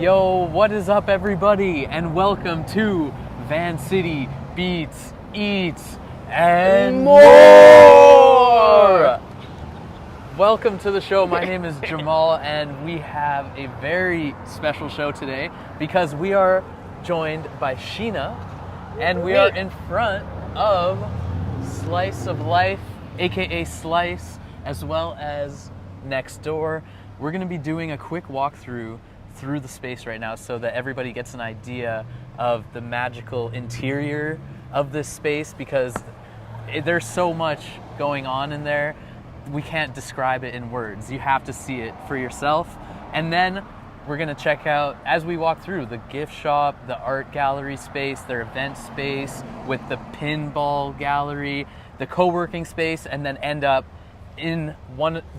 Yo, what is up everybody, and welcome to Vancity Beats, Eats, and More! Welcome to the show. My name is Jamal, and we have a very special show today because we are joined by Sheena, and we are in front of Slice of Life, aka Slice, as well as Next Door. We're going to be doing a quick walkthrough through the space right now so that everybody gets an idea of the magical interior of this space, because there's so much going on in there. We can't describe it in words. You have to see it for yourself. And then we're going to check out, as we walk through, the gift shop, the art gallery space, their event space with the pinball gallery, the co-working space, and then end up in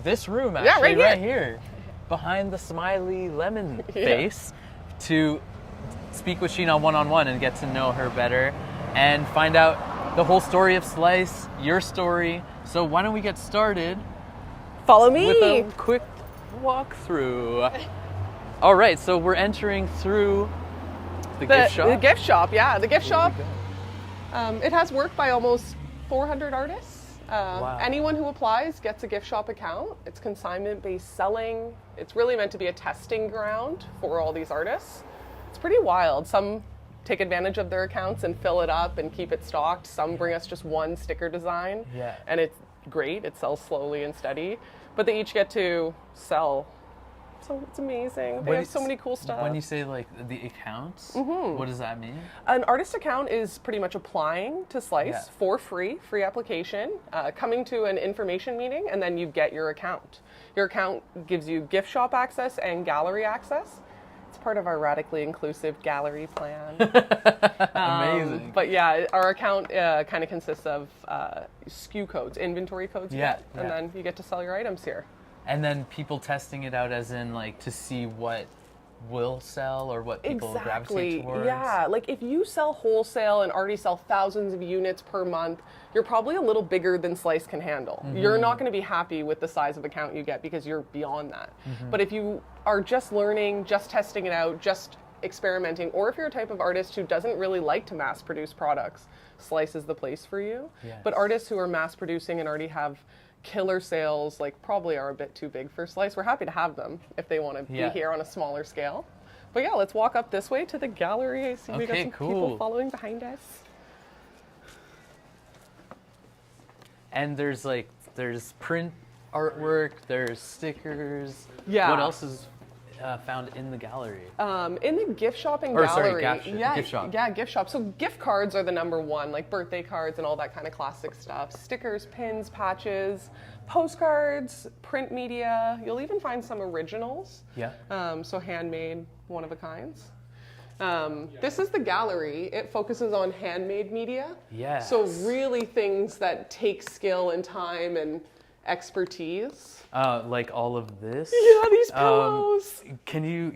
this room, actually, right here, behind the smiley lemon face, to speak with Sheena one-on-one and get to know her better and find out the whole story of Slice, your story. So why don't we get started? Follow me with a quick walkthrough. All right, so we're entering through the gift shop. The gift shop, yeah. The gift shop, it has work by almost 400 artists. Wow. Anyone who applies gets a gift shop account. It's consignment-based selling. It's really meant to be a testing ground for all these artists. It's pretty wild. Some take advantage of their accounts and fill it up and keep it stocked. Some bring us just one sticker design, and it's great. It sells slowly and steady, but they each get to sell. So it's amazing. They have so many cool stuff. When you say like the accounts, what does that mean? An artist account is pretty much applying to Slice for free application, coming to an information meeting, and then you get your account. Your account gives you gift shop access and gallery access. It's part of our radically inclusive gallery plan. Amazing. But yeah, our account kind of consists of SKU codes, inventory codes, and then you get to sell your items here. And then people testing it out as in like to see what will sell or what people gravitate towards. Yeah, like if you sell wholesale and already sell thousands of units per month, you're probably a little bigger than Slice can handle. You're not going to be happy with the size of account you get because you're beyond that. But if you are just learning, just testing it out, just experimenting, or if you're a type of artist who doesn't really like to mass produce products, Slice is the place for you. But artists who are mass producing and already have killer sales, like, probably are a bit too big for Slice. We're happy to have them if they want to be here on a smaller scale. But yeah, let's walk up this way to the gallery. I see we got some people following behind us. And there's print artwork, there's stickers. Yeah. What else is found in the gallery? In the gift shop and gallery. Gift shop. Yeah, gift shop. So gift cards are the number one, like birthday cards and all that kind of classic stuff. Stickers, pins, patches, postcards, print media. You'll even find some originals. So handmade, one of a kinds. This is the gallery. It focuses on handmade media. So really things that take skill and time and expertise. Like all of this? Yeah, these pillows. Can you,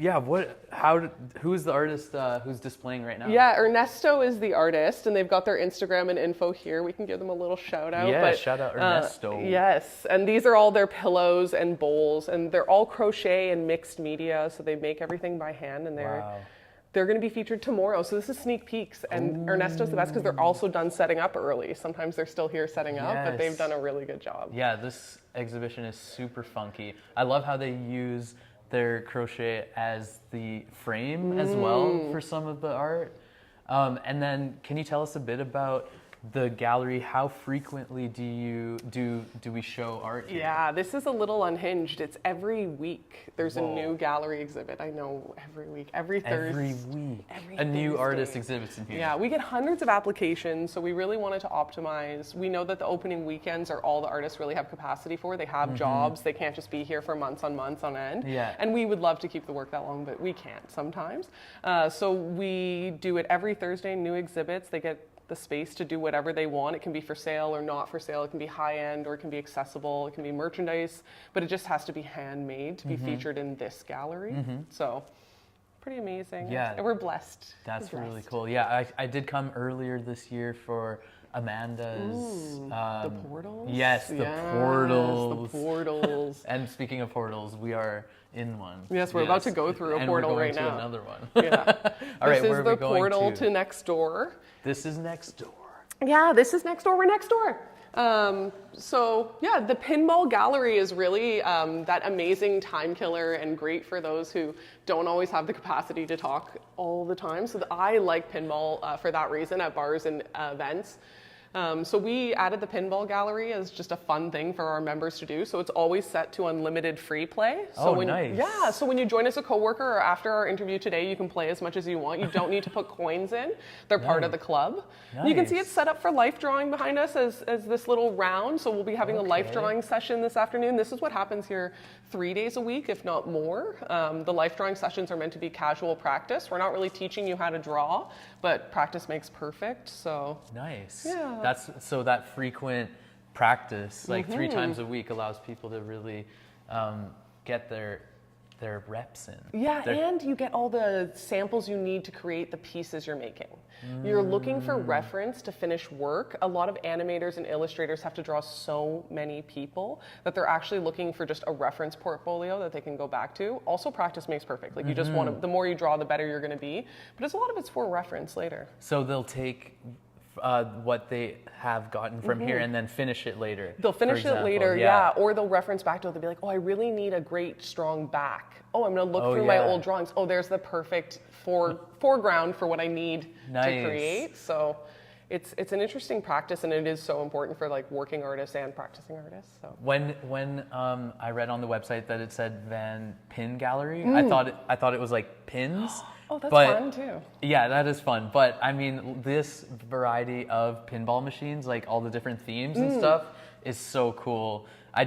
who is the artist who's displaying right now? Yeah, Ernesto is the artist, and they've got their Instagram and info here. We can give them a little shout out. Yeah, shout out Ernesto. Yes, and these are all their pillows and bowls, and they're all crochet and mixed media, so they make everything by hand, and they're going to be featured tomorrow. So this is sneak peeks, and Ernesto's the best because they're also done setting up early. Sometimes they're still here setting up, but they've done a really good job. Yeah, this exhibition is super funky. I love how they use their crochet as the frame as well for some of the art. And then can you tell us a bit about the gallery? How frequently do we show art here? Yeah, this is a little unhinged. It's every week. There's a new gallery exhibit. I know, every week, every Thursday. Every week, a new artist exhibits in here. Yeah, we get hundreds of applications, so we really wanted to optimize. We know that the opening weekends are all the artists really have capacity for. They have jobs. They can't just be here for months on end. And we would love to keep the work that long, but we can't sometimes. So we do it every Thursday, new exhibits. They get the space to do whatever they want. It can be for sale or not for sale. It can be high-end or it can be accessible. It can be merchandise, but it just has to be handmade to be featured in this gallery. So pretty amazing. Yeah. And we're blessed. That's really cool. Yeah, I did come earlier this year for Amanda's. The portals? Yes, the portals. The portals. And speaking of portals, we are in one. Yes, we're about to go through a portal right now. And we're going to another one. Yeah. All right, this where is are we the going portal to next door. This is next door. Yeah, this is next door. We're next door. So yeah, the pinball gallery is really that amazing time killer and great for those who don't always have the capacity to talk all the time. So I like pinball for that reason at bars and events. So we added the pinball gallery as just a fun thing for our members to do. So it's always set to unlimited free play. So nice. Yeah, so when you join as a coworker or after our interview today, you can play as much as you want. You don't need to put coins in. They're part of the club. Nice. You can see it's set up for life drawing behind us as this little round. So we'll be having a life drawing session this afternoon. This is what happens here 3 days a week, if not more. The life drawing sessions are meant to be casual practice. We're not really teaching you how to draw, but practice makes perfect. So nice. Yeah. So that frequent practice, like 3 times a week, allows people to really get their reps in. Yeah, and you get all the samples you need to create the pieces you're making. You're looking for reference to finish work. A lot of animators and illustrators have to draw so many people that they're actually looking for just a reference portfolio that they can go back to. Also, practice makes perfect. Like you just want to, the more you draw, the better you're going to be. But a lot of it's for reference later. So they'll take what they have gotten from here and then finish it later. They'll finish it later, yeah. Or they'll reference back to it. They'll be like, oh, I really need a great strong back. Oh, I'm going to look through my old drawings. Oh, there's the perfect foreground for what I need to create. So it's an interesting practice, and it is so important for like working artists and practicing artists. So when I read on the website that it said Pin Gallery, I thought it was like pins. Oh, that's fun too. Yeah, that is fun. But I mean, this variety of pinball machines, like all the different themes and stuff, is so cool. I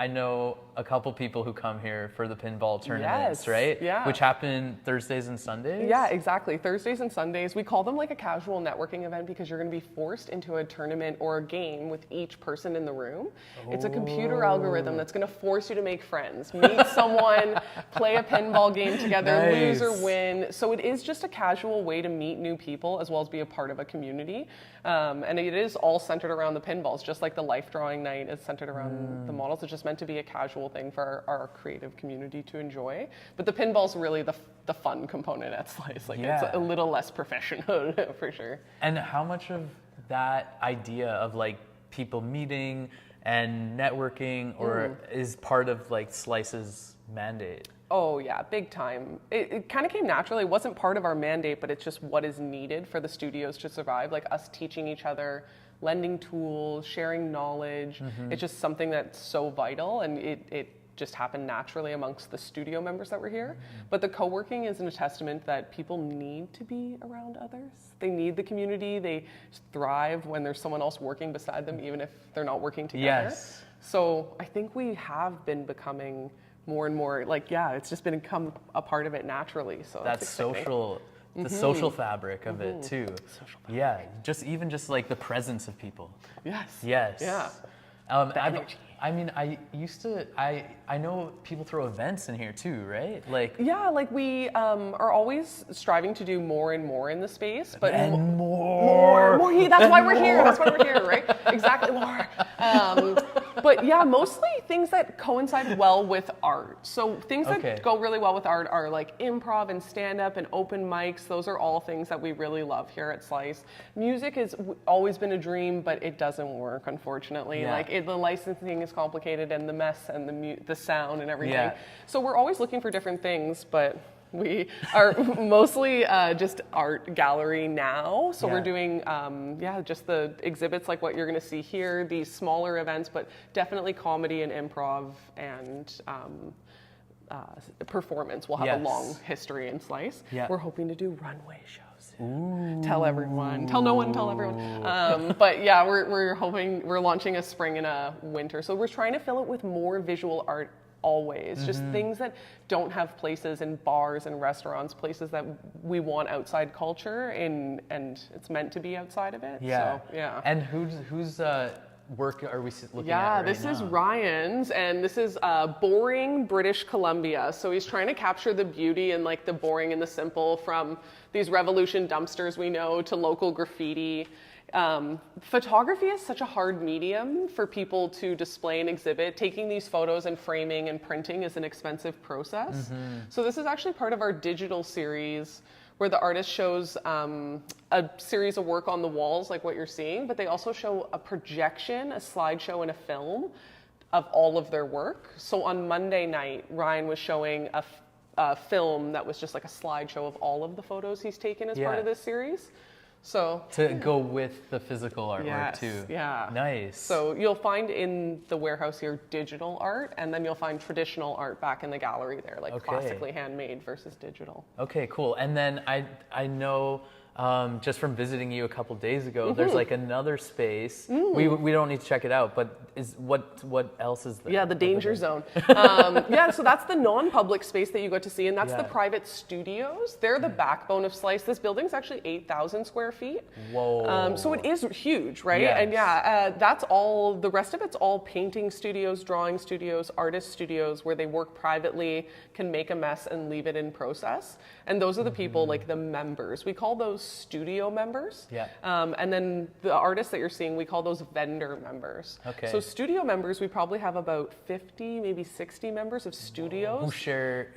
know a couple people who come here for the pinball tournaments, right? Yeah. Which happen Thursdays and Sundays? Yeah, exactly. Thursdays and Sundays. We call them like a casual networking event because you're going to be forced into a tournament or a game with each person in the room. It's a computer algorithm that's going to force you to make friends, meet someone, play a pinball game together, lose or win. So it is just a casual way to meet new people as well as be a part of a community. And it is all centered around the pinballs, just like the life drawing night is centered around the models. It's just meant to be a casual thing for our creative community to enjoy. But the pinball's really the fun component at Slice. Like it's a little less professional for sure. And how much of that idea of like people meeting and networking or is part of like Slice's mandate? Oh yeah, big time. It kind of came naturally. It wasn't part of our mandate, but it's just what is needed for the studios to survive. Like us teaching each other, lending tools, sharing knowledge. It's just something that's so vital, and it just happened naturally amongst the studio members that were here. But the co-working is a testament that people need to be around others. They need the community. They thrive when there's someone else working beside them, even if they're not working together. Yes. So I think we have been becoming more and more like, it's just become a part of it naturally. So that's social, the social fabric of it too. Yeah, just like the presence of people. Yes. Yeah. I mean, I know people throw events in here too, right? Like we are always striving to do more and more in the space, but more. That's why we're here. That's why we're here, right? Exactly, more. But yeah, mostly things that coincide well with art. So things that go really well with art are like improv and stand-up and open mics. Those are all things that we really love here at Slice. Music has always been a dream, but it doesn't work, unfortunately. Yeah. The licensing is complicated, and the mess and the sound and everything. Yeah. So we're always looking for different things, but we are mostly just art gallery now. So we're doing, just the exhibits like what you're going to see here, these smaller events, but definitely comedy and improv and performance. We'll have a long history in Slice. Yeah. We're hoping to do runway shows. Tell everyone. Tell no one, tell everyone. But yeah, we're hoping, we're launching a spring and a winter. So we're trying to fill it with more visual art always. Just things that don't have places in bars and restaurants, places that we want outside culture and it's meant to be outside of it. Yeah. So, yeah. And whose work are we looking at right this now? is Ryan's, and this is boring British Columbia. So he's trying to capture the beauty and like the boring and the simple from these Revolution dumpsters we know to local graffiti. Photography is such a hard medium for people to display and exhibit. Taking these photos and framing and printing is an expensive process. So this is actually part of our digital series where the artist shows a series of work on the walls like what you're seeing, but they also show a projection, a slideshow, and a film of all of their work. So on Monday night, Ryan was showing a film that was just like a slideshow of all of the photos he's taken as part of this series. So to go with the physical artwork yes, too. Yeah. Nice. So you'll find in the warehouse here digital art, and then you'll find traditional art back in the gallery there, like classically handmade versus digital. Okay, cool. And then I know just from visiting you a couple days ago, there's like another space. We don't need to check it out, but what else is there? Yeah, the danger zone. Yeah, so that's the non-public space that you got to see, and that's the private studios. They're the backbone of Slice. This building's actually 8,000 square feet. Whoa. So it is huge, right? Yes. And that's all, the rest of it's all painting studios, drawing studios, artist studios, where they work privately, can make a mess and leave it in process. And those are the people, like the members. We call those studio members. Yeah. And then the artists that you're seeing, we call those vendor members. Okay. So studio members, we probably have about 50, maybe 60 members of studios.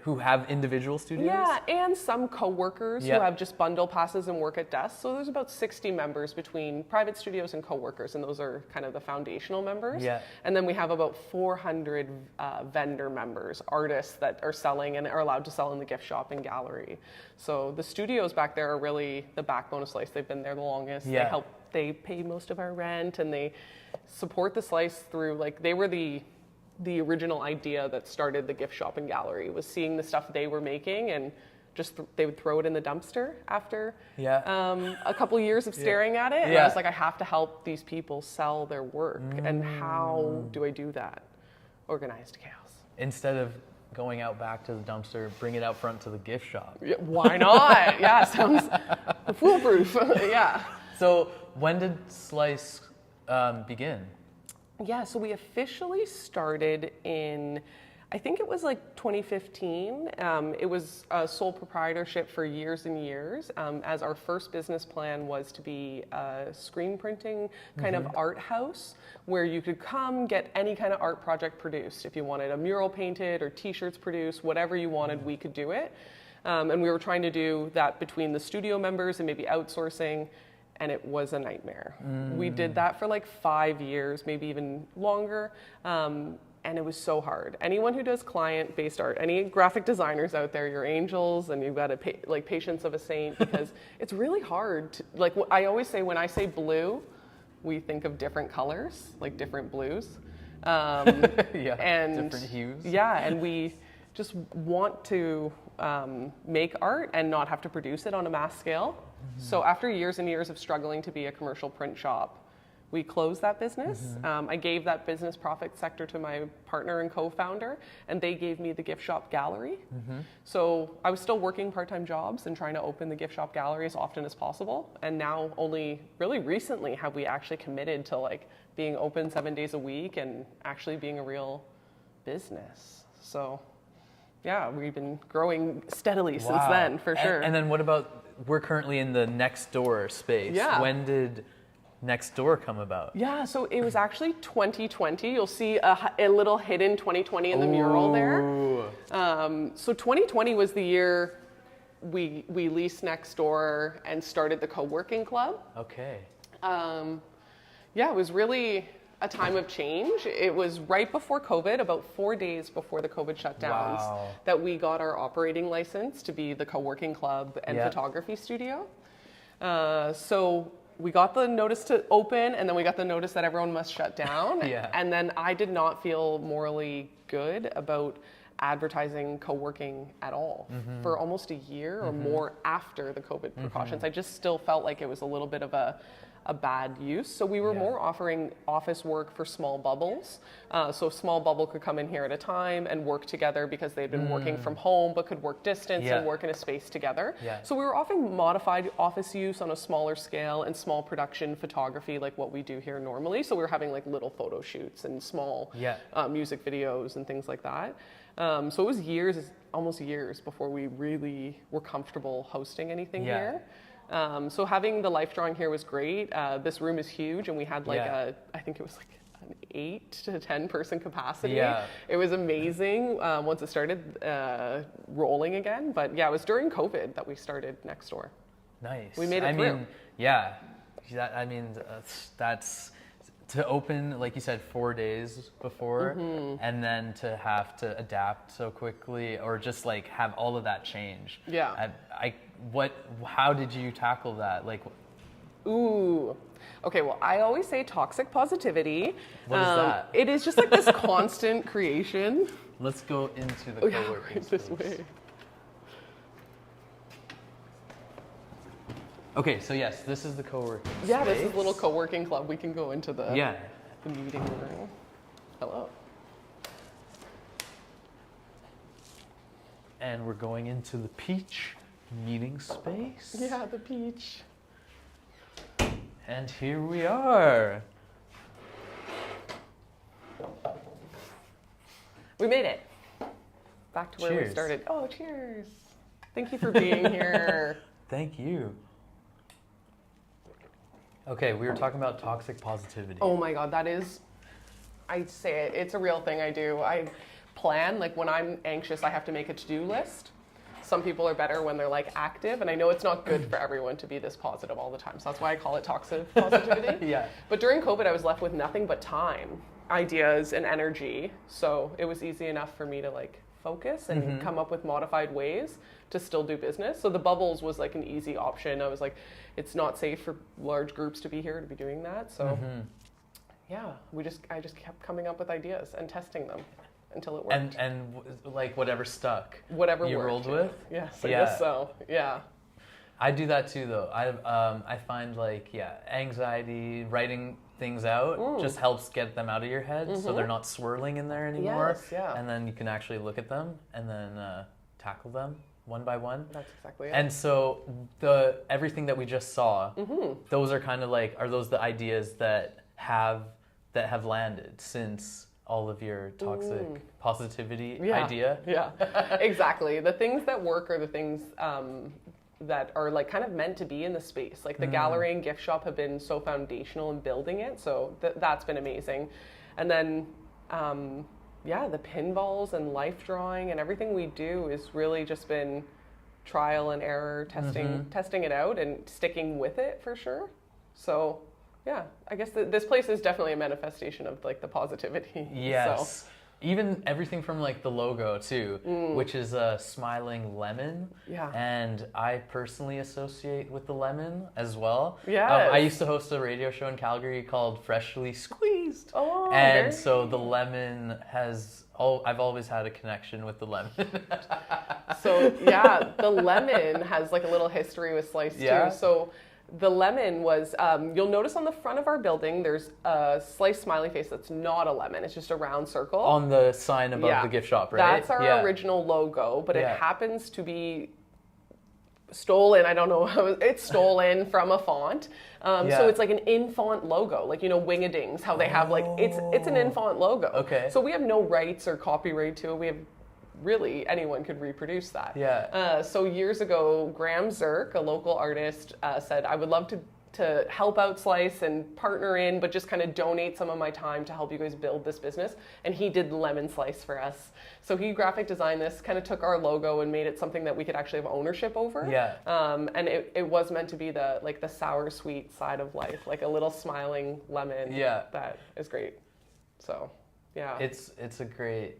Who have individual studios? Yeah, and some co-workers who have just bundle passes and work at desks. So there's about 60 members between private studios and co-workers, and those are kind of the foundational members. Yeah. And then we have about 400 vendor members, artists that are selling and are allowed to sell in the gift shop and gallery. So the studios back there are really the backbone of Slice. They've been there the longest. Yeah. They pay most of our rent, and they support the Slice through, like, they were the original idea that started the gift shop and gallery, was seeing the stuff they were making, and just they would throw it in the dumpster after a couple years of staring at it. And I was like, I have to help these people sell their work. And how do I do that? Organized chaos. Instead of going out back to the dumpster, bring it out front to the gift shop. Yeah, why not? Yeah, sounds foolproof. Yeah. So when did Slice begin? Yeah, so we officially started in, I think it was like 2015. It was a sole proprietorship for years and years, as our first business plan was to be a screen printing kind of art house where you could come get any kind of art project produced. If you wanted a mural painted or t-shirts produced, whatever you wanted, we could do it. And we were trying to do that between the studio members and maybe outsourcing, and it was a nightmare. We did that for like 5 years, maybe even longer. And it was so hard. Anyone who does client-based art, any graphic designers out there, you're angels, and you've got to like patience of a saint, because it's really hard to, like I always say, when I say blue, we think of different colors, like different blues. And different hues. Yeah, and we just want to make art and not have to produce it on a mass scale. So after years and years of struggling to be a commercial print shop, we closed that business. I gave that business profit sector to my partner and co-founder, and they gave me the gift shop gallery. So I was still working part-time jobs and trying to open the gift shop gallery as often as possible. And now only really recently have we actually committed to like being open 7 days a week and actually being a real business. So yeah, we've been growing steadily since then, for sure. And then what about, we're currently in the next door space. Yeah. When did Next Door come about? Yeah, so it was actually 2020. You'll see a little hidden 2020 in the mural there. So 2020 was the year we leased Next Door and started the co-working club. Okay. Yeah, it was really a time of change. It was right before COVID, about 4 days before the COVID shutdowns, that we got our operating license to be the co-working club and photography studio. So we got the notice to open, and then we got the notice that everyone must shut down. And then I did not feel morally good about advertising co-working at all for almost a year or more after the COVID precautions. I just still felt like it was a little bit of a bad use. So we were more offering office work for small bubbles. So a small bubble could come in here at a time and work together because they'd been working from home but could work distance and work in a space together. So we were offering modified office use on a smaller scale and small production photography like what we do here normally. So we were having like little photo shoots and small music videos and things like that. So it was years, almost years before we really were comfortable hosting anything here. So having the life drawing here was great. This room is huge, and we had like Yeah. I think it was like an 8 to 10 person capacity. Yeah. It was amazing once it started rolling again. But yeah, it was during COVID that we started next door. Nice. We made it I through. mean, yeah. That's to open, like you said, 4 days before, and then to have to adapt so quickly, or just like have all of that change. Yeah. How did you tackle that? Like, Ooh. Okay, well, I always say toxic positivity. What is that? It is just like this constant creation. let's go into the Oh, yeah, co-working right this space. way. Okay, so yes, this is the co-working Yeah, this space. is a little co-working club. We can go into the Yeah. the meeting room. Hello. And we're going into the Peach meeting space. Yeah, the peach. And here we are. We made it. Back to where we Cheers. started. Oh, cheers. Thank you for being here. Thank you. Okay, we were talking about toxic positivity. Oh my God, that is, I'd say it. It's a real thing I do. I plan, like when I'm anxious, I have to make a to-do list. Some people are better when they're like active, and I know it's not good for everyone to be this positive all the time. So that's why I call it toxic positivity. Yeah. But during COVID, I was left with nothing but time, ideas, and energy. So it was easy enough for me to like focus and come up with modified ways to still do business. So the bubbles was like an easy option. I was like, it's not safe for large groups to be here to be doing that. So yeah, I just kept coming up with ideas and testing them until it worked. And like whatever stuck. Whatever you worked, rolled yeah. with? Yes, I Yeah. guess so. Yeah. I do that too, though. I find like anxiety, writing things out just helps get them out of your head, so they're not swirling in there anymore. Yes, yeah. And then you can actually look at them and then tackle them one by one. That's exactly it. And so everything that we just saw, those are kind of like, are those the ideas that have landed since all of your toxic positivity idea? Yeah, exactly. The things that work are the things that are like kind of meant to be in the space. Like the gallery and gift shop have been so foundational in building it, so that's been amazing. And then the pinballs and life drawing and everything we do is really just been trial and error, testing it out and sticking with it for sure. So yeah, I guess this place is definitely a manifestation of like the positivity. Yes. So. Even everything from like the logo too, which is a smiling lemon. Yeah. And I personally associate with the lemon as well. Yes. I used to host a radio show in Calgary called Freshly Squeezed. Oh, and very so the lemon I've always had a connection with the lemon. So yeah, the lemon has like a little history with Slice Yeah. too. So the lemon was, you'll notice on the front of our building, there's a Slice smiley face that's not a lemon. It's just a round circle. On the sign above the gift shop, right? That's our original logo, but it Yeah. happens to be stolen. I don't know how it's stolen from a font. So it's like an in-font logo, like, you know, Wing-a-Dings, how they have like, it's an in-font logo. Okay. So we have no rights or copyright to it. We have really anyone could reproduce that. Yeah. So years ago, Graham Zirk, a local artist, said, I would love to help out Slice and partner in, but just kind of donate some of my time to help you guys build this business. And he did Lemon Slice for us. So he graphic designed this, kind of took our logo and made it something that we could actually have ownership over. Yeah. And it was meant to be the sour sweet side of life, like a little smiling lemon. Yeah. That is great. So. Yeah. It's a great,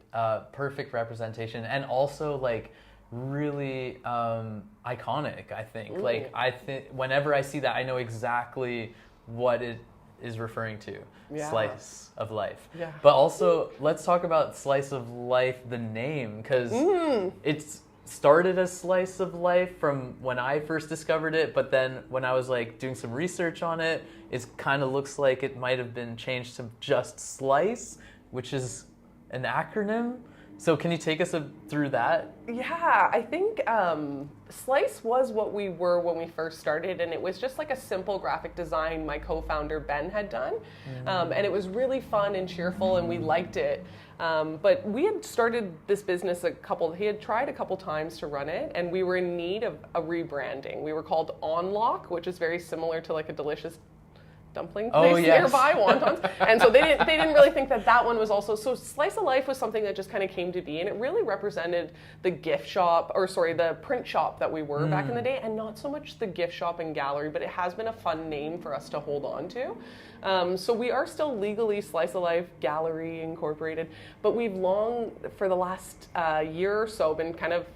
perfect representation, and also like really iconic. I think. Like I think whenever I see that, I know exactly what it is referring to. Yeah. Slice of life. Yeah. But also, let's talk about Slice of Life, the name, because it's started as Slice of Life from when I first discovered it, but then when I was like doing some research on it, it kind of looks like it might have been changed to just Slice, which is an acronym. So can you take us through that? Yeah, I think Slice was what we were when we first started, and it was just like a simple graphic design my co-founder Ben had done, and it was really fun and cheerful, and we liked it. But we had started this business he had tried a couple times to run it, and we were in need of a rebranding. We were called Onlock, which is very similar to like a delicious dumpling place nearby, wontons. And so they didn't really think that one was also, so Slice of Life was something that just kind of came to be, and it really represented the gift shop, the print shop that we were back in the day, and not so much the gift shop and gallery, but it has been a fun name for us to hold on to. So we are still legally Slice of Life Gallery Incorporated, but we've long, for the last year or so, been kind of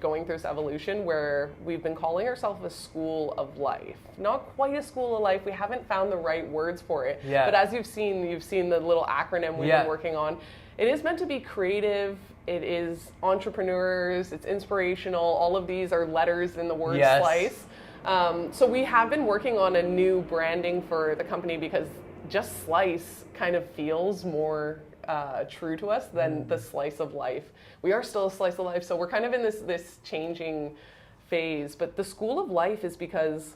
going through this evolution where we've been calling ourselves a school of life. Not quite a school of life. We haven't found the right words for it. Yeah. But as you've seen the little acronym we've been working on. It is meant to be creative. It is entrepreneurs. It's inspirational. All of these are letters in the word Slice. So we have been working on a new branding for the company because just Slice kind of feels more true to us than the Slice of Life. We are still a Slice of Life, so we're kind of in this changing phase. But the School of Life is because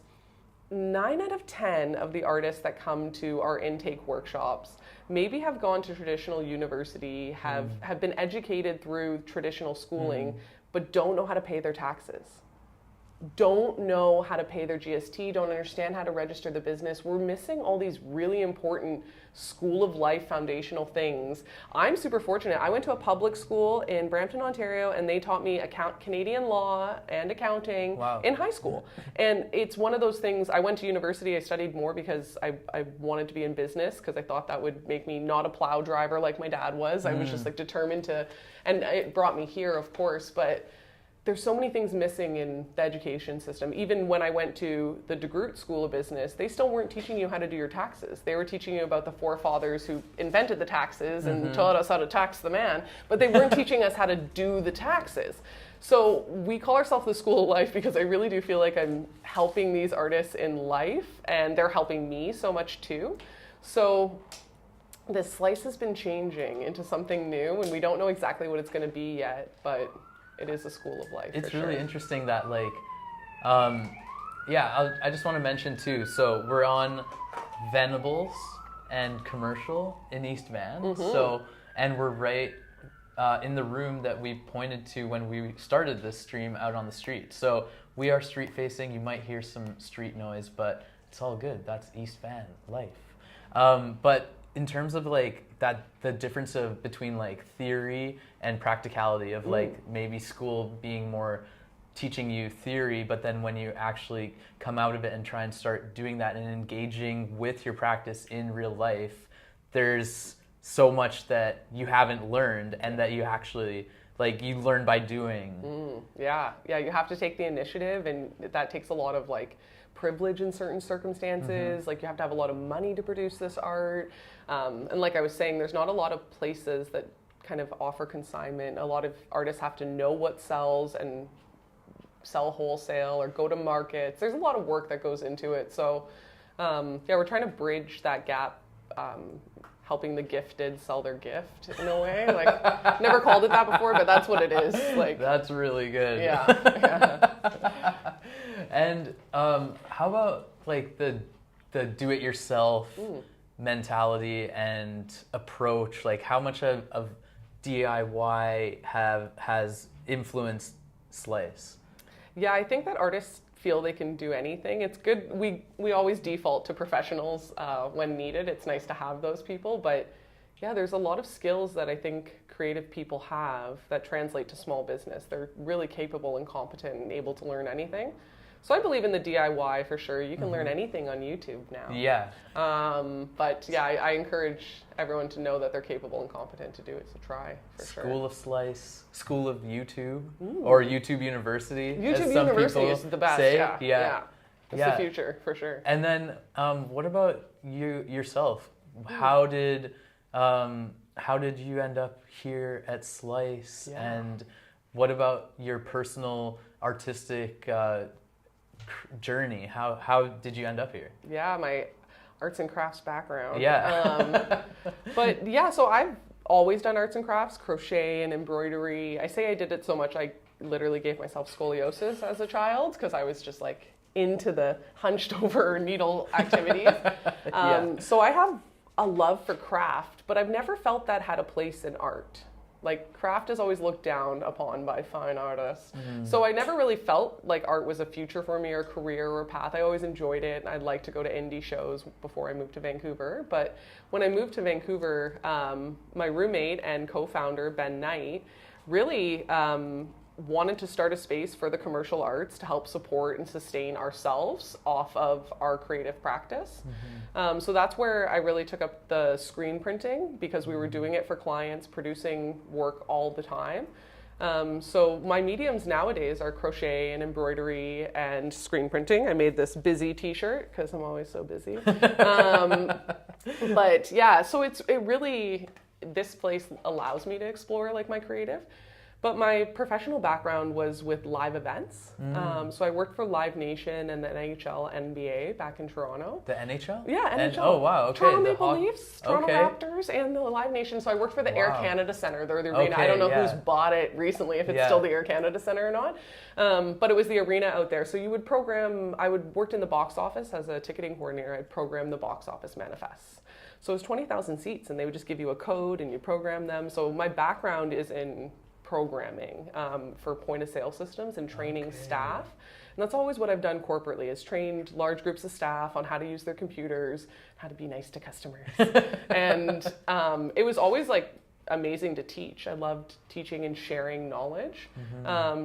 9 out of 10 of the artists that come to our intake workshops maybe have gone to traditional university, have been educated through traditional schooling, but don't know how to pay their taxes. Don't know how to pay their GST, don't understand how to register the business. We're missing all these really important school of life foundational things. I'm super fortunate. I went to a public school in Brampton, Ontario, and they taught me Canadian law and accounting in high school. And it's one of those things, I went to university, I studied more because I wanted to be in business because I thought that would make me not a plow driver like my dad was. I was just like determined to, and it brought me here, of course, but there's so many things missing in the education system. Even when I went to the DeGroote School of Business, they still weren't teaching you how to do your taxes. They were teaching you about the forefathers who invented the taxes and taught us how to tax the man, but they weren't teaching us how to do the taxes. So we call ourselves the School of Life because I really do feel like I'm helping these artists in life, and they're helping me so much too. So this Slice has been changing into something new, and we don't know exactly what it's going to be yet, but it is a school of life. It's really interesting that I just want to mention too, so we're on Venables and Commercial in East Van. So, and we're right in the room that we pointed to when we started this stream out on the street. So we are street facing. You might hear some street noise, but it's all good. That's East Van life. But in terms of the difference between theory and practicality of maybe school being more teaching you theory, but then when you actually come out of it and try and start doing that and engaging with your practice in real life, there's so much that you haven't learned and that you actually you learn by doing. Yeah, you have to take the initiative, and that takes a lot of privilege in certain circumstances. You have to have a lot of money to produce this art. And like I was saying, there's not a lot of places that kind of offer consignment. A lot of artists have to know what sells and sell wholesale or go to markets. There's a lot of work that goes into it. So we're trying to bridge that gap, helping the gifted sell their gift in a way. Never called it that before, but that's what it is. That's really good. Yeah. And how about the do-it-yourself mentality and approach? How much of DIY has influenced Slice? Yeah, I think that artists feel they can do anything. It's good. We always default to professionals when needed. It's nice to have those people, but yeah, there's a lot of skills that I think creative people have that translate to small business. They're really capable and competent and able to learn anything. So I believe in the DIY for sure. You can learn anything on YouTube now. Yeah. But yeah, I encourage everyone to know that they're capable and competent to do it. So try for sure. School of Slice, School of YouTube, or YouTube University. YouTube University is the best. Say. Yeah. It's the future for sure. And then, what about yourself? How did you end up here at Slice? Yeah. And what about your personal artistic journey? How did you end up here? Yeah, my arts and crafts background. Yeah. But yeah, so I've always done arts and crafts, crochet and embroidery. I say I did it so much I literally gave myself scoliosis as a child because I was just into the hunched over needle activities. So I have a love for craft, but I've never felt that had a place in art. Like, craft is always looked down upon by fine artists. So I never really felt like art was a future for me or a career or a path. I always enjoyed it. I'd like to go to indie shows before I moved to Vancouver. But when I moved to Vancouver, my roommate and co-founder, Ben Knight, really wanted to start a space for the commercial arts to help support and sustain ourselves off of our creative practice. So that's where I really took up the screen printing, because we were doing it for clients, producing work all the time. So my mediums nowadays are crochet and embroidery and screen printing. I made this busy t-shirt because I'm always so busy. But yeah, so it really, this place allows me to explore like my creative. But my professional background was with live events. So I worked for Live Nation and the NHL, NBA back in Toronto. The NHL? Yeah, NHL. Oh, wow. Okay. Toronto Maple Leafs, Toronto Raptors, and the Live Nation. So I worked for the Air Canada Centre. They're the arena. Okay, I don't know who's bought it recently, if it's still the Air Canada Centre or not. But it was the arena out there. So you would program, I worked in the box office as a ticketing coordinator. I'd program the box office manifests. So it was 20,000 seats, and they would just give you a code and you program them. So my background is in programming for point of sale systems and training staff. And that's always what I've done corporately, is trained large groups of staff on how to use their computers, how to be nice to customers. And it was always like amazing to teach. I loved teaching and sharing knowledge.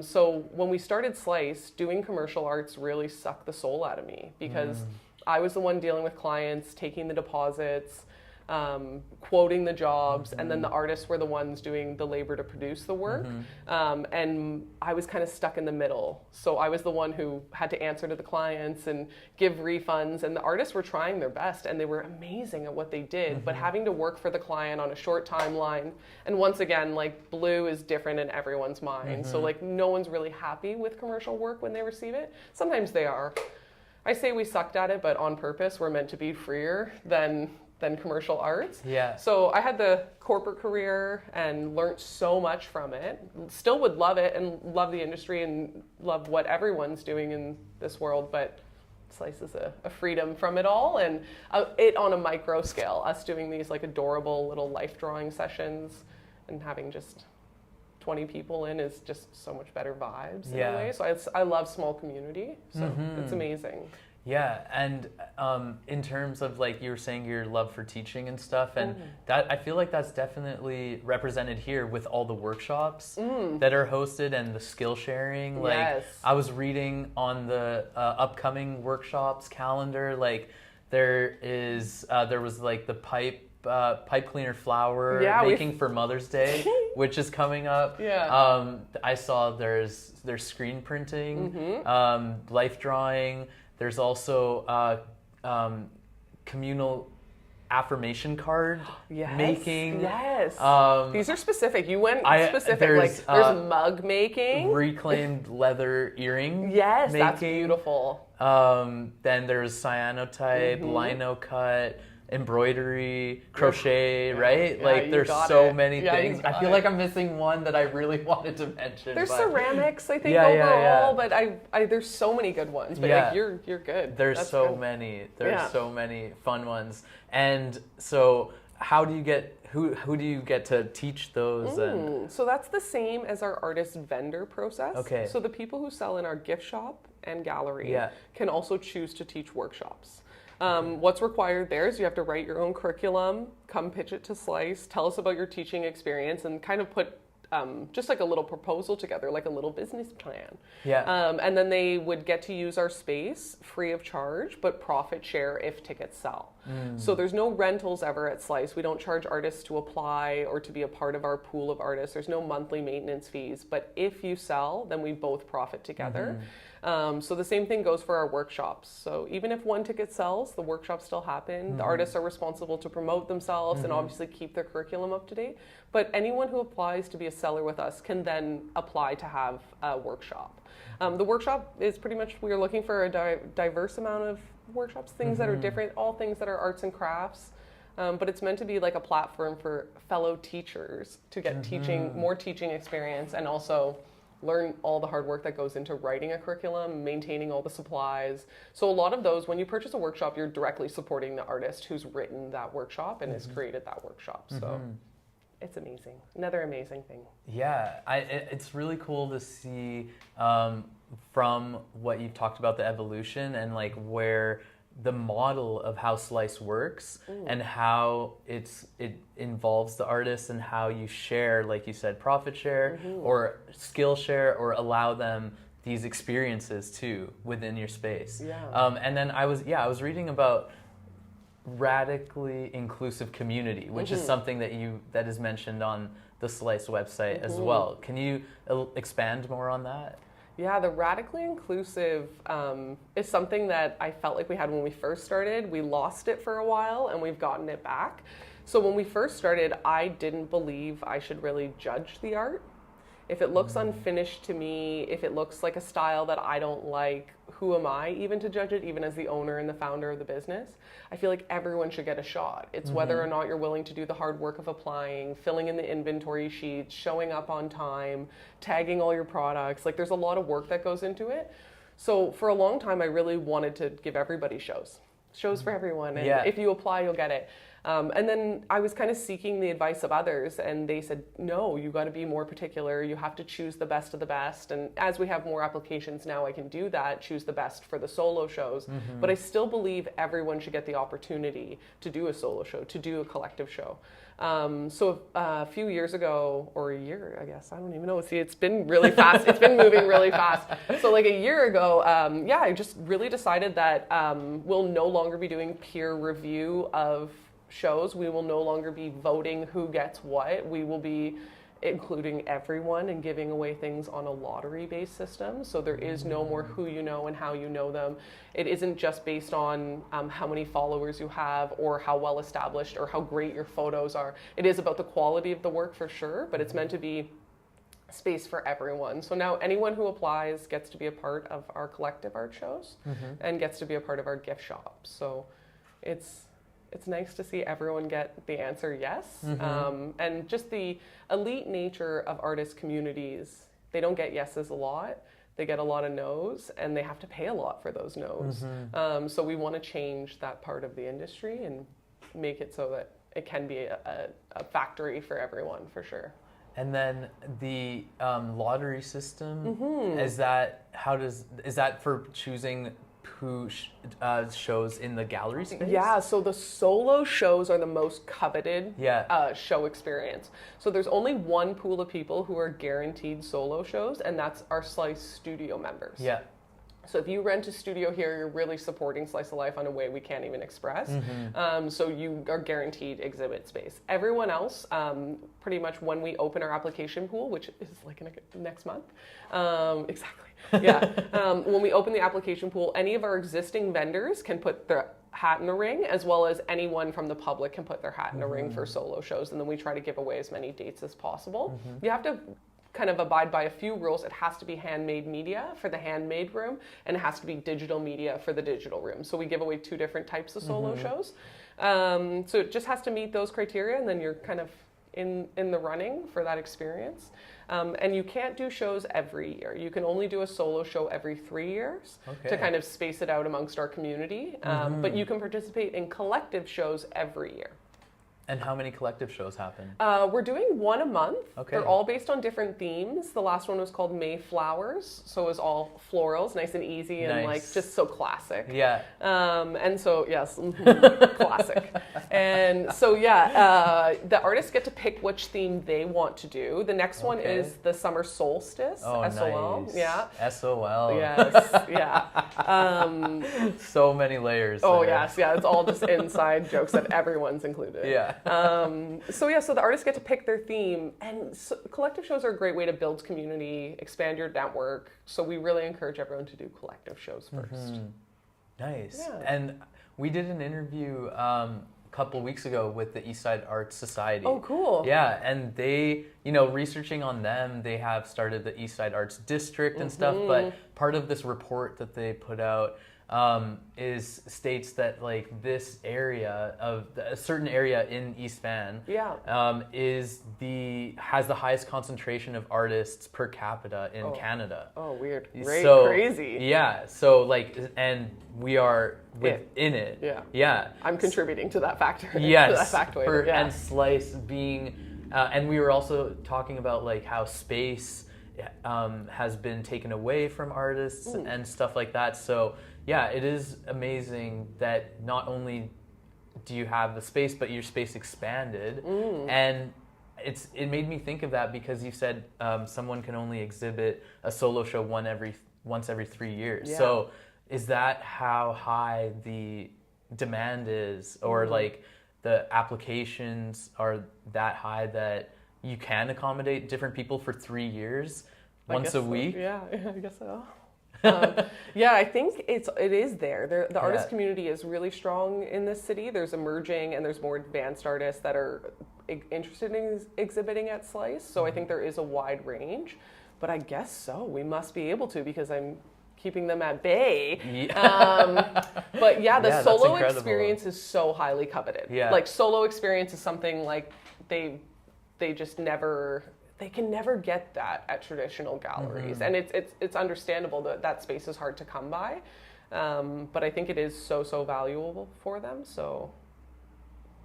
So when we started Slice, doing commercial arts really sucked the soul out of me, because I was the one dealing with clients, taking the deposits, quoting the jobs, and then the artists were the ones doing the labor to produce the work. And I was kind of stuck in the middle. So I was the one who had to answer to the clients and give refunds, and the artists were trying their best and they were amazing at what they did, but having to work for the client on a short timeline. And once again, like, blue is different in everyone's mind. So like, no one's really happy with commercial work when they receive it. Sometimes they are. I say we sucked at it, but on purpose. We're meant to be freer than commercial arts. So I had the corporate career and learned so much from it. Still would love it and love the industry and love what everyone's doing in this world, but Slice is a freedom from it all, and it on a micro scale. Us doing these like adorable little life drawing sessions and having just 20 people in is just so much better vibes in a way. So I love small community, so it's amazing. Yeah, and in terms of, like, you were saying your love for teaching and stuff, and that, I feel like that's definitely represented here with all the workshops that are hosted and the skill sharing. Like, I was reading on the upcoming workshops calendar, like, there was like the pipe cleaner flower making for Mother's Day, which is coming up. I saw there's screen printing, life drawing. There's also communal affirmation card making. These are specific. You went specific. There's mug making. Reclaimed leather earring making. That's beautiful. Then there's cyanotype, lino cut, embroidery, crochet, right? Like, there's so many things. I feel like I'm missing one that I really wanted to mention. There's ceramics, I think, overall, but there's so many good ones. But like, you're good. There's so many. There's so many fun ones. And so, how do you get who do you get to teach those? So that's the same as our artist vendor process. Okay. So the people who sell in our gift shop and gallery can also choose to teach workshops. What's required there is you have to write your own curriculum, come pitch it to Slice, tell us about your teaching experience, and kind of put just like a little proposal together, like a little business plan. And then they would get to use our space free of charge, but profit share if tickets sell. So there's no rentals ever at Slice. We don't charge artists to apply or to be a part of our pool of artists. There's no monthly maintenance fees, but if you sell, then we both profit together. So the same thing goes for our workshops. So even if one ticket sells, the workshops still happen. The artists are responsible to promote themselves and obviously keep their curriculum up to date. But anyone who applies to be a seller with us can then apply to have a workshop. The workshop is pretty much, we are looking for a diverse amount of workshops, things that are different, all things that are arts and crafts. But it's meant to be like a platform for fellow teachers to get more teaching experience, and also learn all the hard work that goes into writing a curriculum, maintaining all the supplies. So a lot of those, when you purchase a workshop, you're directly supporting the artist who's written that workshop and has created that workshop. So it's amazing. Another amazing thing. Yeah, it's really cool to see from what you've talked about, the evolution and like where the model of how Slice works and how it involves the artist and how you share, like you said, profit share or skill share, or allow them these experiences too within your space. Yeah. And then I was reading about radically inclusive community, which is something that is mentioned on the Slice website as well. Can you expand more on that? Yeah, the radically inclusive is something that I felt like we had when we first started. We lost it for a while and we've gotten it back. So when we first started, I didn't believe I should really judge the art. If it looks unfinished to me, if it looks like a style that I don't like, who am I even to judge it, even as the owner and the founder of the business? I feel like everyone should get a shot. It's whether or not you're willing to do the hard work of applying, filling in the inventory sheets, showing up on time, tagging all your products. Like, there's a lot of work that goes into it. So for a long time, I really wanted to give everybody shows for everyone. And if you apply, you'll get it. And then I was kind of seeking the advice of others, and they said, no, you got to be more particular. You have to choose the best of the best. And as we have more applications now, I can do that, choose the best for the solo shows. But I still believe everyone should get the opportunity to do a solo show, to do a collective show. So a few years ago, or a year, I guess, I don't even know. See, it's been really fast. It's been moving really fast. So like a year ago, I just really decided that we'll no longer be doing peer review of shows. We will no longer be voting who gets what. We will be including everyone and giving away things on a lottery-based system. So there is no more who you know and how you know them. It isn't just based on how many followers you have or how well established or how great your photos are. It is about the quality of the work for sure, but it's meant to be space for everyone. So now anyone who applies gets to be a part of our collective art shows and gets to be a part of our gift shop. So it's nice to see everyone get the answer yes. And just the elite nature of artist communities, they don't get yeses a lot. They get a lot of no's, and they have to pay a lot for those no's. So we want to change that part of the industry and make it so that it can be a factory for everyone, for sure. And then the lottery system, is that for choosing who shows in the gallery space? Yeah, so the solo shows are the most coveted show experience. So there's only one pool of people who are guaranteed solo shows, and that's our Slice Studio members. Yeah. So if you rent a studio here, you're really supporting Slice of Life in a way we can't even express. So you are guaranteed exhibit space. Everyone else, pretty much when we open our application pool, which is like next month, exactly. When we open the application pool, any of our existing vendors can put their hat in the ring, as well as anyone from the public can put their hat in the ring for solo shows. And then we try to give away as many dates as possible. You have to kind of abide by a few rules. It has to be handmade media for the handmade room, and it has to be digital media for the digital room. So we give away two different types of solo shows. So it just has to meet those criteria, and then you're kind of in the running for that experience. And you can't do shows every year. You can only do a solo show every 3 years to kind of space it out amongst our community. But you can participate in collective shows every year. And how many collective shows happen? We're doing one a month. Okay. They're all based on different themes. The last one was called Mayflowers, so it was all florals, nice and easy, and like just so classic. Yeah. And so yes, classic. And so the artists get to pick which theme they want to do. The next one is the summer solstice. Oh, SOL. Nice. Yeah. SOL. Yes. Yeah. So many layers. Oh there. yes, yeah. It's all just inside jokes that everyone's included. Yeah. So the artists get to pick their theme, and collective shows are a great way to build community, expand your network. So we really encourage everyone to do collective shows first. Nice. Yeah. And we did an interview a couple weeks ago with the Eastside Arts Society. Oh, cool. Yeah, and they, researching on them, they have started the Eastside Arts District and stuff, but part of this report that they put out, states that like this area of a certain area in East Van has the highest concentration of artists per capita in Canada. Oh, weird. Crazy. Yeah. So like, and we are within it. Yeah. Yeah. I'm contributing to that factor. Yes. To that factoid. And Slice being, and we were also talking about like how space has been taken away from artists and stuff like that. So yeah, it is amazing that not only do you have the space, but your space expanded. And it made me think of that because you said someone can only exhibit a solo show once every 3 years. Yeah. So is that how high the demand is, or like the applications are that high that you can accommodate different people for 3 years, once a week? Yeah, I guess so. Yeah, I think it is there. The artist community is really strong in this city. There's emerging and there's more advanced artists that are interested in exhibiting at Slice. So I think there is a wide range. But I guess so. We must be able to, because I'm keeping them at bay. Yeah. But yeah, the solo experience is so highly coveted. Yeah. Like solo experience is something like they just never, they can never get that at traditional galleries. And it's understandable that space is hard to come by. But I think it is so valuable for them. So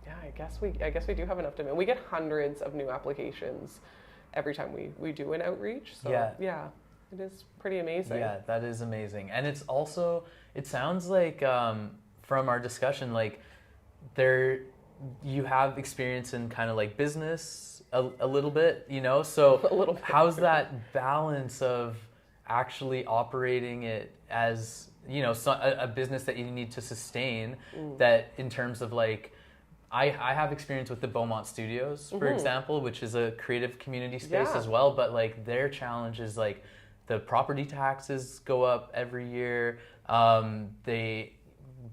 yeah, I guess we do have enough demand. We get hundreds of new applications every time we do an outreach. So yeah, it is pretty amazing. Yeah, that is amazing. And it's also, it sounds like from our discussion, like you have experience in kind of like business a little bit, you know? So a little bit. How's that balance of actually operating it as, you know, a business that you need to sustain, that in terms of like, I have experience with the Beaumont Studios, for example, which is a creative community space as well, but like their challenge is like the property taxes go up every year. They,